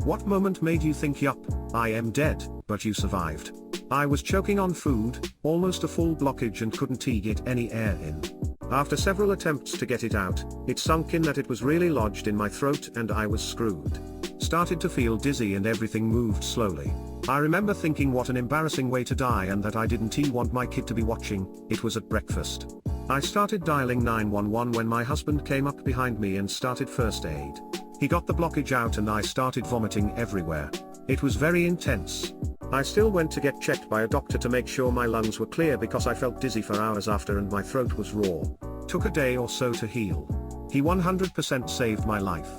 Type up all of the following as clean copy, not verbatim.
What moment made you think yup, I am dead, but you survived? I was choking on food, almost a full blockage and couldn't get any air in. After several attempts to get it out, it sunk in that it was really lodged in my throat and I was screwed. Started to feel dizzy and everything moved slowly. I remember thinking what an embarrassing way to die and that I didn't want my kid to be watching. It was at breakfast. I started dialing 911 when my husband came up behind me and started first aid. He got the blockage out and I started vomiting everywhere. It was very intense. I still went to get checked by a doctor to make sure my lungs were clear because I felt dizzy for hours after and my throat was raw. Took a day or so to heal. He 100% saved my life.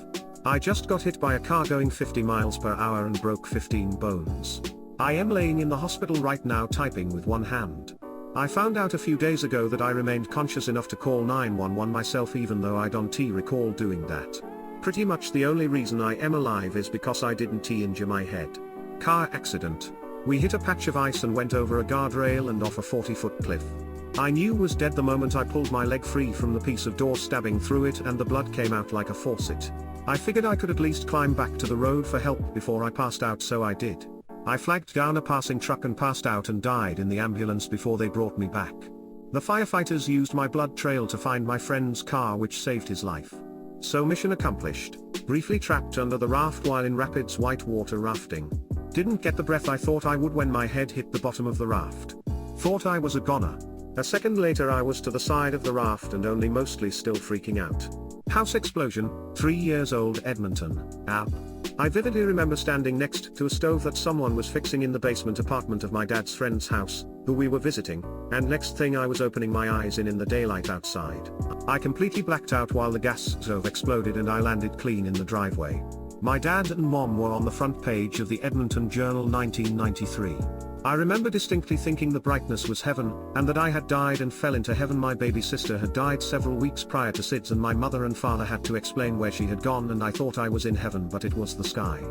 I just got hit by a car going 50 miles per hour and broke 15 bones. I am laying in the hospital right now typing with one hand. I found out a few days ago that I remained conscious enough to call 911 myself even though I don't recall doing that. Pretty much the only reason I am alive is because I didn't injure my head. Car accident. We hit a patch of ice and went over a guardrail and off a 40-foot cliff. I knew was dead the moment I pulled my leg free from the piece of door stabbing through it and the blood came out like a faucet. I figured I could at least climb back to the road for help before I passed out, so I did. I flagged down a passing truck and passed out and died in the ambulance before they brought me back. The firefighters used my blood trail to find my friend's car, which saved his life. So mission accomplished. Briefly trapped under the raft while in rapids whitewater rafting. Didn't get the breath I thought I would when my head hit the bottom of the raft. Thought I was a goner. A second later I was to the side of the raft and only mostly still freaking out. House explosion, 3 years old, Edmonton, App. I vividly remember standing next to a stove that someone was fixing in the basement apartment of my dad's friend's house, who we were visiting, and next thing I was opening my eyes in the daylight outside. I completely blacked out while the gas stove exploded and I landed clean in the driveway. My dad and mom were on the front page of the Edmonton Journal 1993. I remember distinctly thinking the brightness was heaven, and that I had died and fell into heaven. My baby sister had died several weeks prior to SIDS and my mother and father had to explain where she had gone and I thought I was in heaven but it was the sky.